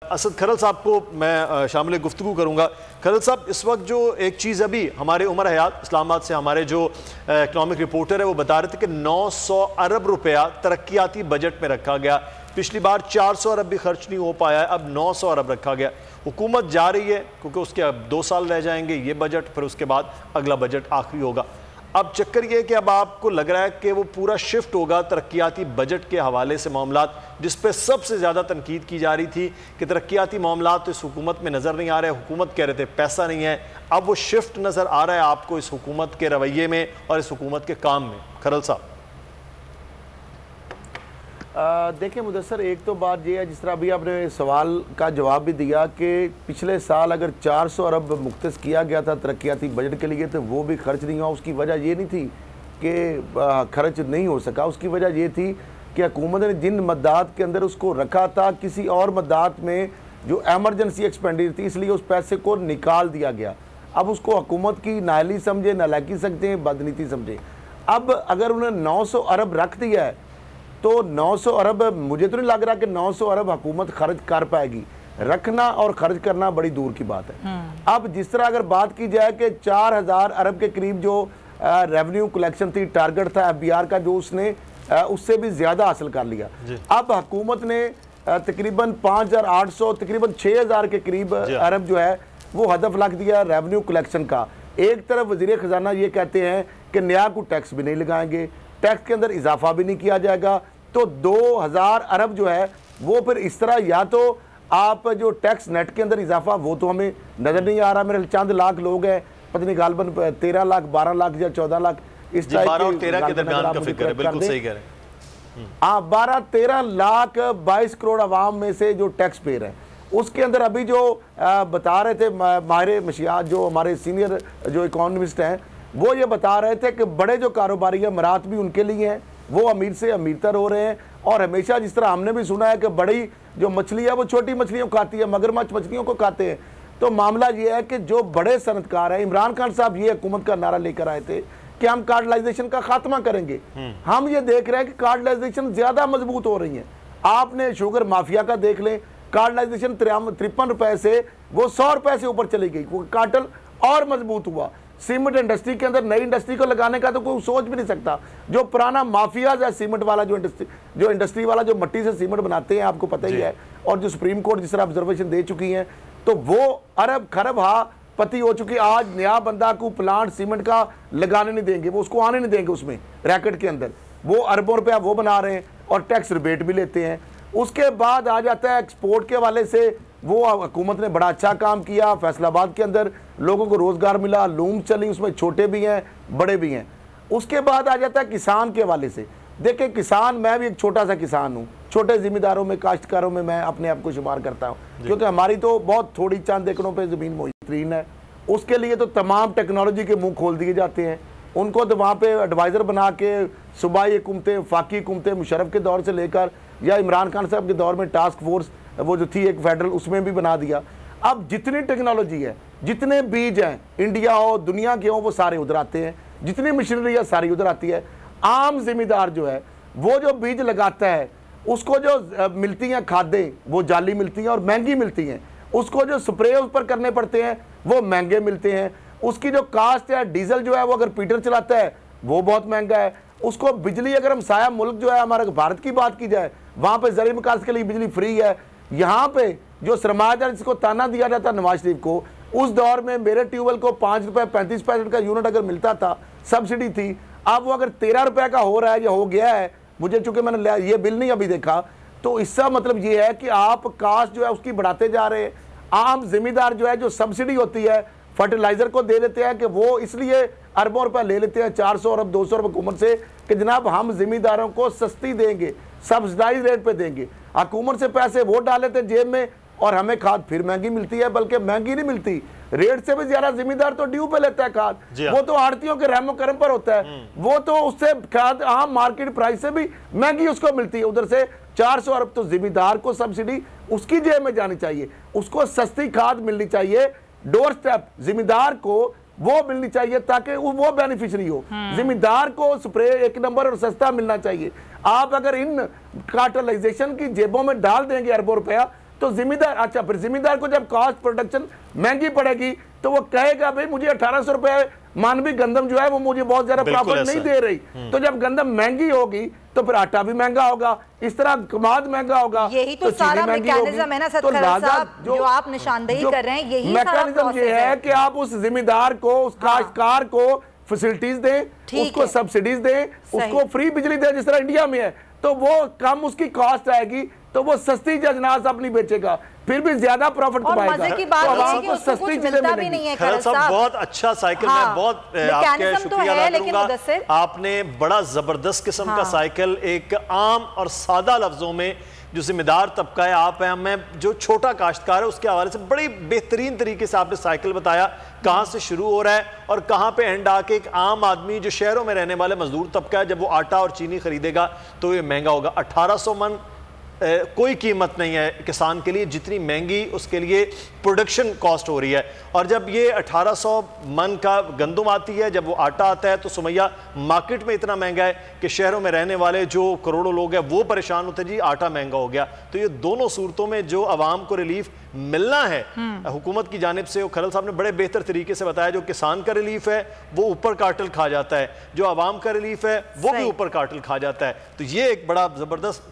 असद खरल साहब को मैं शामिल गुफ्तगू करूँगा। खरल साहब, इस वक्त जो एक चीज़ अभी हमारे उमर हयात इस्लामाबाद से हमारे जो इकनॉमिक रिपोर्टर है वो बता रहे थे कि 900 अरब रुपया तरक्याती बजट में रखा गया। पिछली बार 400 अरब भी खर्च नहीं हो पाया है, अब 900 अरब रखा गया। हुकूमत जा रही है क्योंकि उसके अब 2 साल रह जाएंगे, ये बजट, फिर उसके बाद अगला बजट आखिरी होगा। अब चक्कर ये है कि अब आपको लग रहा है कि वो पूरा शिफ्ट होगा तरक्याती बजट के हवाले से मामलात, जिस पे सबसे ज़्यादा तनकीद की जा रही थी कि तरक्याती मामलात तो इस हुकूमत में नज़र नहीं आ रहे। हुकूमत कह रहे थे पैसा नहीं है, अब वो शिफ्ट नज़र आ रहा है आपको इस हुकूमत के रवैये में और इस हुकूमत के काम में। खरल साहब देखिए मुदस्सर, एक तो बात यह है, जिस तरह अभी आपने सवाल का जवाब भी दिया कि पिछले साल अगर 400 अरब मुख्तस किया गया था तरक्याती बजट के लिए तो वो भी खर्च नहीं हुआ। उसकी वजह ये नहीं थी कि खर्च नहीं हो सका, उसकी वजह ये थी कि हुकूमत ने जिन मद्दात के अंदर उसको रखा था किसी और मद्दात में जो एमरजेंसी एक्सपेंडिचर थी, इसलिए उस पैसे को निकाल दिया गया। अब उसको हुकूमत की नाअहली समझे, नालायकी समझे, बदनीति समझे। अब अगर उन्होंने 900 अरब रख दिया है तो 900 अरब, मुझे तो नहीं लग रहा कि 900 अरब हुकूमत खर्च कर पाएगी। रखना और खर्च करना बड़ी दूर की बात है। अब जिस तरह अगर बात की जाए कि 4000 अरब के करीब जो रेवेन्यू कलेक्शन थी, टारगेट था एफबीआर का, जो उसने उससे भी ज़्यादा हासिल कर लिया। अब हुकूमत ने तकरीबन 5800 तकरीबन 6000 के करीब अरब जो है वो हदफ रख दिया रेवेन्यू कलेक्शन का। एक तरफ वज़ीर ख़जाना ये कहते हैं कि नया को टैक्स भी नहीं लगाएंगे, टैक्स के अंदर इजाफा भी नहीं किया जाएगा, तो 2000 अरब जो है वो फिर इस तरह, या तो आप जो टैक्स नेट के अंदर इजाफा वो तो हमें नज़र नहीं आ रहा। मेरे चंद लाख लोग हैं, पता नहीं गालबन 13 लाख 12 लाख या 14 लाख इस टाइप 12 और 13 के दरमियान का फिक्र है, बिल्कुल सही कह रहे हैं। हाँ, 12-13 लाख 22 करोड़ आवाम में से जो टैक्स पेयर है, उसके अंदर अभी जो बता रहे थे माहिर मशियात, जो हमारे सीनियर जो इकोनॉमिस्ट हैं, वो ये बता रहे थे कि बड़े जो कारोबारी हैं मरात भी उनके लिए हैं, वो अमीर से अमीरतर हो रहे हैं। और हमेशा जिस तरह हमने भी सुना है कि बड़ी जो मछली है वो छोटी मछलियों को खाती है, मगरमच्छ मछलियों को खाते हैं। तो मामला ये है कि जो बड़े सनतकार हैं, इमरान खान साहब ये हुकूमत का नारा लेकर आए थे कि हम कार्डलाइजेशन का खात्मा करेंगे। हम ये देख रहे हैं कि कार्डलाइजेशन ज्यादा मजबूत हो रही है। आपने शुगर माफिया का देख लें, कार्डलाइजेशन 53 रुपए से वो 100 रुपए से ऊपर चली गई, वो कार्टल और मजबूत हुआ। सीमेंट इंडस्ट्री के अंदर नई इंडस्ट्री को लगाने का तो कोई सोच भी नहीं सकता। जो पुराना माफियाज है सीमेंट वाला, जो इंडस्ट्री वाला, जो मिट्टी से सीमेंट बनाते हैं, आपको पता ही है, और जो सुप्रीम कोर्ट जिस तरह ऑब्जर्वेशन दे चुकी हैं, तो वो अरब खरब पति हो चुकी। आज नया बंदा को प्लांट सीमेंट का लगाने नहीं देंगे, वो उसको आने नहीं देंगे उसमें रैकेट के अंदर। वो अरबों रुपया वो बना रहे हैं और टैक्स रिबेट भी लेते हैं। उसके बाद आ जाता है एक्सपोर्ट के हवाले से, वो हुकूमत ने बड़ा अच्छा काम किया। फैसलाबाद के अंदर लोगों को रोजगार मिला, लूम चली, उसमें छोटे भी हैं बड़े भी हैं। उसके बाद आ जाता है किसान के हवाले से। देखिए किसान, मैं भी एक छोटा सा किसान हूँ, छोटे जिम्मेदारों में, काश्तकारों में मैं अपने आप को शुमार करता हूँ, क्योंकि हमारी तो बहुत थोड़ी चंद एकड़ों पर ज़मीन मोहतरीन है। उसके लिए तो तमाम टेक्नोलॉजी के मुँह खोल दिए जाते हैं। उनको तो वहाँ पे एडवाइज़र बना के सूबाई हुकूमतें, वफाकी हुकूमतें, मुशर्रफ के दौर से लेकर या इमरान खान साहब के दौर में टास्क फोर्स वो जो थी एक फेडरल, उसमें भी बना दिया। अब जितनी टेक्नोलॉजी है, जितने बीज हैं, इंडिया हो दुनिया के हो, वो सारे उधर आते हैं। जितनी मशीनरी है सारी उधर आती है। आम जिम्मेदार जो है वो जो बीज लगाता है, उसको जो मिलती हैं खादें वो जाली मिलती हैं और महंगी मिलती हैं। उसको जो स्प्रे उस पर करने पड़ते हैं वो महंगे मिलते हैं। उसकी जो कास्ट है, डीजल जो है वो अगर पीटर चलाता है वो बहुत महंगा है। उसको बिजली, अगर हम साया मुल्क जो है हमारे भारत की बात की जाए, वहाँ पे ज़रूरी विकास के लिए बिजली फ्री है। यहाँ पे जो सरमायादार जिसको ताना दिया जाता नवाज शरीफ को, उस दौर में मेरे ट्यूबवेल को 5 रुपये 35 पैसे का यूनिट अगर मिलता था, सब्सिडी थी। अब वो अगर 13 रुपये का हो रहा है या हो गया है, मुझे चूंकि मैंने ये बिल नहीं अभी देखा, तो इसका मतलब ये है कि आप कास्ट जो है उसकी बढ़ाते जा रहे हैं। आम जिम्मेदार जो है, जो सब्सिडी होती है फर्टिलाइजर को दे लेते हैं कि वो इसलिए अरबों रुपए ले लेते हैं 400 अरब 200 अरब हुकूमत से कि जनाब हम जिम्मेदारों को सस्ती देंगे, सब्सिडाइज रेट पे देंगे। हुकूमत से पैसे वो डाल लेते जेब में और हमें खाद फिर महंगी मिलती है, बल्कि महंगी नहीं मिलती, रेट से भी ज्यादा जिम्मेदार तो ड्यू पे लेता है खाद। वो तो आड़तियों के रहमो करम पर होता है, वो तो उससे खाद आम मार्केट प्राइस से भी महंगी उसको मिलती है। उधर से 400 अरब तो जिम्मेदार को सब्सिडी उसकी जेब में जानी चाहिए, उसको सस्ती खाद मिलनी चाहिए, डोर स्टेप जिम्मेदार को वो मिलनी चाहिए ताकि वो बेनिफिशियरी हो। जिम्मेदार को स्प्रे 1 नंबर और सस्ता मिलना चाहिए। आप अगर इन कार्टलाइजेशन की जेबों में डाल देंगे अरबों रुपया, तो जिम्मेदार, अच्छा फिर जिम्मेदार को जब कॉस्ट प्रोडक्शन महंगी पड़ेगी तो वो कहेगा भाई मुझे 1800 रुपए मानवी गंदम जो है वो मुझे बहुत ज्यादा प्रॉफिट नहीं दे रही। तो जब गंदम महंगी होगी तो फिर आटा भी महंगा होगा, इस तरह कमाद महंगा होगा। यही तो सारा मैकेनिज्म है ना सतखर साहब, जो आप निशानदेही कर रहे हैं, यही मैकेनिज्म ये है कि आप उस जिम्मेदार को, उस काश्तकार को फैसिलिटीज दें, उसको सब्सिडीज दें, उसको फ्री बिजली दें जिस तरह इंडिया में है, तो वो कम उसकी कॉस्ट आएगी, तो वो सस्ती अजनास अपनी बेचेगा, फिर भी ज्यादा प्रॉफिट कमाएगा। मजे की बात है कि उसको कुछ मिलता भी नहीं है। खैरल साहब बहुत अच्छा साइकिल, मैं बहुत आपके शुक्रिया अदा करूंगा। आपने बड़ा जबरदस्त किस्म का साइकिल एक आम और सादा लफ्जों में जो जिम्मेदार तबका है आप हैं, मैं जो छोटा काश्तकार है उसके हवाले से बड़ी बेहतरीन तरीके से आपने साइकिल बताया, कहाँ से शुरू हो रहा है और कहाँ पे एंड आके एक आम आदमी जो शहरों में रहने वाले मजदूर तबका है, जब वो आटा और चीनी खरीदेगा तो ये महंगा होगा। 1800 मन कोई कीमत नहीं है किसान के लिए जितनी महंगी उसके लिए प्रोडक्शन कॉस्ट हो रही है। और जब ये 1800 मन का गंदम आती है, जब वो आटा आता है, तो सुमैया मार्केट में इतना महंगा है कि शहरों में रहने वाले जो करोड़ों लोग हैं वो परेशान होते हैं, जी आटा महंगा हो गया। तो ये दोनों सूरतों में जो आवाम को रिलीफ मिलना है हुकूमत की जानिब से, खरल साहब ने बड़े बेहतर तरीके से बताया, जो किसान का रिलीफ है वो ऊपर काटल खा जाता है, जो आवाम का रिलीफ है वो भी ऊपर काटल खा जाता है। तो ये एक बड़ा जबरदस्त